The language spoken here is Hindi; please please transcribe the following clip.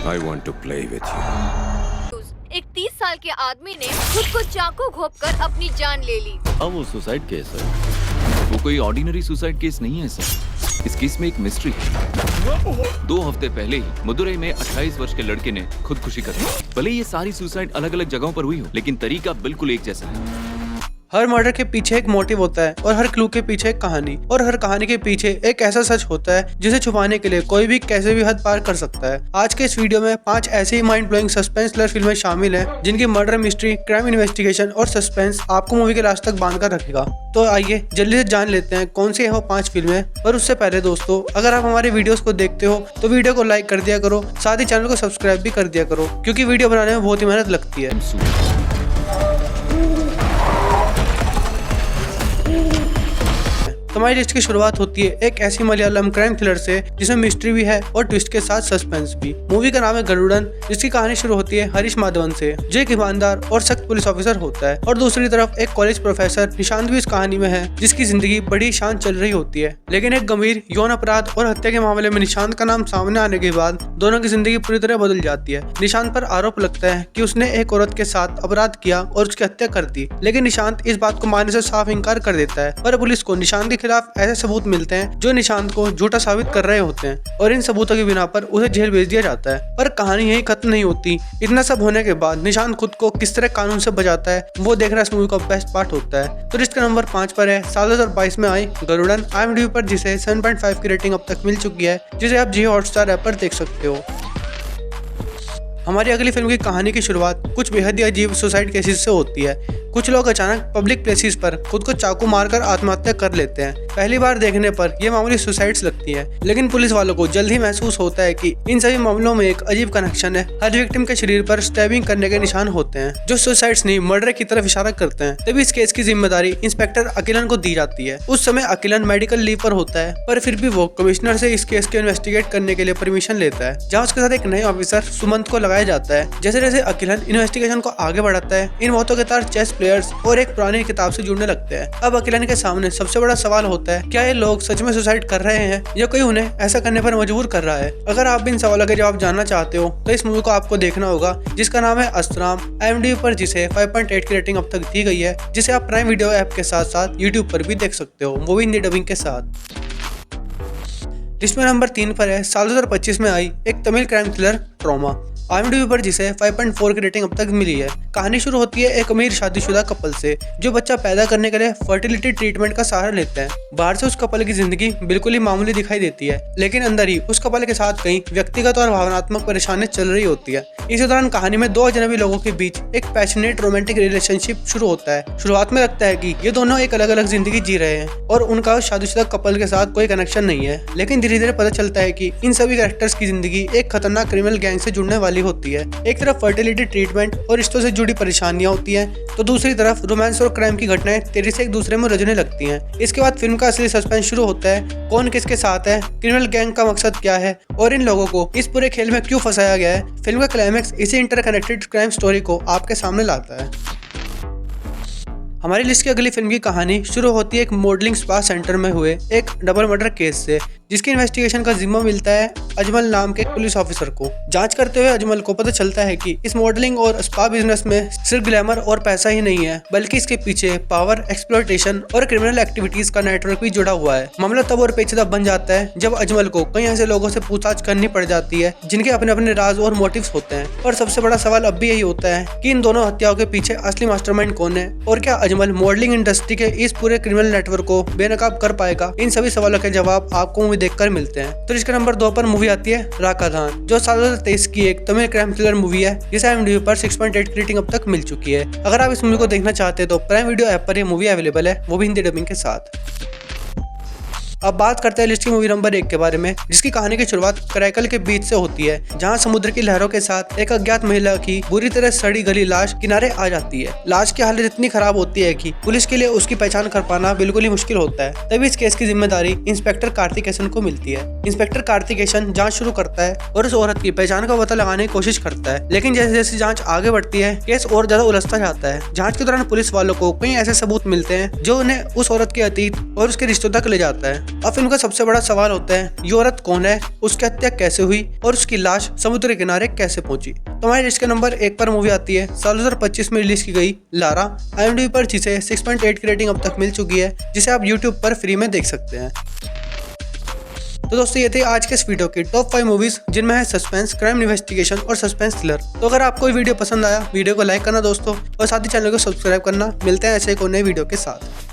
I want to play with you. एक 30 साल के आदमी ने खुद को चाकू घोंपकर अपनी जान ले ली। अब वो सुसाइड केस है। वो कोई ऑर्डिनरी सुसाइड केस नहीं है सर। इस केस में एक मिस्ट्री है। 2 हफ्ते पहले ही मदुरई में 28 वर्ष के लड़के ने खुदकुशी कर ली। भले ये सारी सुसाइड अलग अलग जगहों पर हुई हो, लेकिन तरीका बिल्कुल एक जैसा है। हर मर्डर के पीछे एक मोटिव होता है और हर क्लू के पीछे एक कहानी, और हर कहानी के पीछे एक ऐसा सच होता है जिसे छुपाने के लिए कोई भी कैसे भी हद पार कर सकता है। आज के इस वीडियो में 5 ऐसी ही माइंड ब्लोइंग सस्पेंस थ्रिलर फिल्में शामिल हैं जिनकी मर्डर मिस्ट्री, क्राइम इन्वेस्टिगेशन और सस्पेंस आपको मूवी के लास्ट तक बांध कर रखेगा। तो आइए जल्दी से जान लेते हैं कौन सी है वो 5 फिल्में। पर उससे पहले दोस्तों, अगर आप हमारे वीडियोस को देखते हो तो वीडियो को लाइक कर दिया करो, साथ ही चैनल को सब्सक्राइब भी कर दिया करो, क्योंकि वीडियो बनाने में बहुत ही मेहनत लगती है। हमारी लिस्ट की शुरुआत होती है एक ऐसी मलयालम क्राइम थ्रिलर से जिसमें मिस्ट्री भी है और ट्विस्ट के साथ सस्पेंस भी। मूवी का नाम है गरुड़न, जिसकी कहानी शुरू होती है हरीश माधवन से, जो एक ईमानदार और सख्त पुलिस ऑफिसर होता है, और दूसरी तरफ एक कॉलेज प्रोफेसर निशांत भी इस कहानी में है, जिसकी जिंदगी बड़ी शांत चल रही होती है। लेकिन एक गंभीर यौन अपराध और हत्या के मामले में निशांत का नाम सामने आने के बाद दोनों की जिंदगी पूरी तरह बदल जाती है। निशांत पर आरोप लगता है कि उसने एक औरत के साथ अपराध किया और उसकी हत्या कर दी, लेकिन निशांत इस बात को मानने से साफ इनकार कर देता है। पर पुलिस को निशांत के खिलाफ ऐसे सबूत मिलते हैं जो निशांत को झूठा साबित कर रहे होते हैं, और इन सबूतों की बिना पर उसे जेल भेज दिया जाता है। पर कहानी यही खत्म नहीं होती। इतना सब होने के बाद निशांत खुद को किस तरह कानून से बचाता है, वो देखना इस मूवी का बेस्ट पार्ट होता है। तो लिस्ट का नंबर 5 पर है साल 2022 में आई गरुड़न, IMDb पर जिसे 7.5 की रेटिंग अब तक मिल चुकी है, जिसे आप जियो हॉटस्टार ऐप पर देख सकते हो। हमारी अगली फिल्म की कहानी की शुरुआत कुछ बेहद ही अजीब सुसाइड केसेस से होती है। कुछ लोग अचानक पब्लिक प्लेसेस पर खुद को चाकू मारकर आत्महत्या कर लेते हैं। पहली बार देखने पर ये मामूली सुसाइड्स लगती है, लेकिन पुलिस वालों को जल्द ही महसूस होता है कि इन सभी मामलों में एक अजीब कनेक्शन है। हर विक्टिम के शरीर पर स्टैबिंग करने के निशान होते हैं, जो सुसाइड्स नहीं मर्डर की तरफ इशारा करते हैं। तभी इस केस की जिम्मेदारी इंस्पेक्टर अकिलन को दी जाती है। उस समय अकिलन मेडिकल लीव पर होता है, पर फिर भी वो कमिश्नर से इस केस को इन्वेस्टिगेट करने के लिए परमिशन लेता है, जहाँ उसके साथ एक नए ऑफिसर सुमंत को लगाया जाता है। जैसे जैसे अकिलन इन्वेस्टिगेशन को आगे बढ़ाता है, इन मौतों के तार चेस प्लेयर्स और एक पुरानी किताब से जुड़ने लगते हैं। अब अकिलन के सामने सबसे बड़ा सवाल होता है, क्या ये लोग सच में सुसाइड कर रहे हैं या कोई उन्हें ऐसा करने पर मजबूर कर रहा है? अगर आप भी इन सवालों के जवाब जानना चाहते हो तो इस मूवी को आपको देखना होगा, जिसका नाम है अस्त्राम, IMDb पर जिसे 5.8 की रेटिंग अब तक दी गई है, जिसे आप प्राइम वीडियो ऐप के साथ साथ यूट्यूब पर भी देख सकते हो मूवी हिंदी डबिंग के साथ। लिस्ट में नंबर 3 पर है साल 2025 में आई एक Tamil crime thriller trauma, IMDb पर जिसे 5.4 की रेटिंग अब तक मिली है। कहानी शुरू होती है एक अमीर शादीशुदा कपल से, जो बच्चा पैदा करने के लिए फर्टिलिटी ट्रीटमेंट का सहारा लेते हैं। बाहर से उस कपल की जिंदगी बिल्कुल ही मामूली दिखाई देती है, लेकिन अंदर ही उस कपल के साथ कई व्यक्तिगत और भावनात्मक परेशानियां चल रही होती है। इसी दौरान कहानी में 2 अजनबी लोगों के बीच एक पैशनेट रोमांटिक रिलेशनशिप शुरू होता है। शुरुआत में लगता है कि ये दोनों एक अलग अलग जिंदगी जी रहे हैं और उनका शादीशुदा कपल के साथ कोई कनेक्शन नहीं है, लेकिन धीरे धीरे पता चलता है कि इन सभी कैरेक्टर्स की जिंदगी एक खतरनाक क्रिमिनल गैंग से जुड़ने वाली होती है। एक तरफ फर्टिलिटी ट्रीटमेंट और रिश्तों से जुड़ी परेशानियां होती हैं, तो दूसरी तरफ रोमांस और क्राइम की घटनाएं तेजी से एक दूसरे में रचने लगती हैं। इसके बाद फिल्म का असली सस्पेंस शुरू होता है, कौन किसके साथ है, क्रिमिनल गैंग का मकसद क्या है और इन लोगों को इस पूरे खेल में क्यों फंसाया गया है। फिल्म का क्लाइमैक्स इसी इंटरकनेक्टेड क्राइम स्टोरी को आपके सामने लाता है। हमारी लिस्ट की अगली फिल्म की कहानी शुरू होती है एक मॉडलिंग स्पा सेंटर में हुए एक डबल मर्डर केस से, जिसकी इन्वेस्टिगेशन का जिम्मा मिलता है अजमल नाम के एक पुलिस ऑफिसर को। जांच करते हुए अजमल को पता चलता है कि इस मॉडलिंग और स्पा बिजनेस में सिर्फ ग्लैमर और पैसा ही नहीं है, बल्कि इसके पीछे पावर, एक्सप्लॉयटेशन और क्रिमिनल एक्टिविटीज का नेटवर्क भी जुड़ा हुआ है। मामला तब और पेचीदा बन जाता है जब अजमल को कई ऐसे लोगों से पूछताछ करनी पड़ जाती है जिनके अपने अपने राज और मोटिव्स होते हैं। और सबसे बड़ा सवाल अब भी यही होता है कि इन दोनों हत्याओं के पीछे असली मास्टरमाइंड कौन है, और क्या अजमल मॉडलिंग इंडस्ट्री के इस पूरे क्रिमिनल नेटवर्क को बेनकाब कर पाएगा। इन सभी सवालों के जवाब आपको मूवी देखकर मिलते हैं। तो इसके नंबर 2 पर मूवी आती है राकाधान, जो साल 2023 की एक तमिल क्राइम थ्रिलर मूवी है, जिसे IMDb पर 6.8 की रेटिंग अब तक मिल चुकी है। अगर आप इस मूवी को देखना चाहते हैं तो प्राइम वीडियो ऐप पर ये मूवी अवेलेबल है, वो भी हिंदी डबिंग के साथ। अब बात करते हैं लिस्ट की मूवी नंबर 1 के बारे में, जिसकी कहानी की शुरुआत कराईकल के बीच से होती है, जहां समुद्र की लहरों के साथ एक अज्ञात महिला की बुरी तरह सड़ी गली लाश किनारे आ जाती है। लाश की हालत इतनी खराब होती है कि पुलिस के लिए उसकी पहचान कर पाना बिल्कुल ही मुश्किल होता है। तभी इस केस की जिम्मेदारी इंस्पेक्टर कार्तिकेशन को मिलती है। इंस्पेक्टर कार्तिकेशन जाँच शुरू करता है और उस औरत की पहचान का पता लगाने की कोशिश करता है, लेकिन जैसे जैसे जाँच आगे बढ़ती है केस और ज्यादा उलझता जाता है। जाँच के दौरान पुलिस वालों को कई ऐसे सबूत मिलते हैं जो उन्हें उस औरत के अतीत और उसके रिश्तों तक ले जाता है। अब फिल्म का सबसे बड़ा सवाल होता है, ये औरत कौन है, उसकी हत्या कैसे हुई और उसकी लाश समुद्र किनारे कैसे पहुंची। तो हमारे लिस्ट के नंबर 1 पर मूवी आती है साल 2025 में रिलीज की गई लारा। IMDb पर जिसे 6.8 की रेटिंग अब तक मिल चुकी है, जिसे आप YouTube पर फ्री में देख सकते हैं। तो दोस्तों ये थे आज के इस वीडियो की टॉप 5 मूवीज जिनमें है सस्पेंस, क्राइम इन्वेस्टिगेशन और सस्पेंस थ्रिलर। तो अगर आपको ये वीडियो पसंद आया, वीडियो को लाइक करना दोस्तों, और साथ ही चैनल को सब्सक्राइब करना। मिलते हैं ऐसे एक और नए वीडियो के साथ।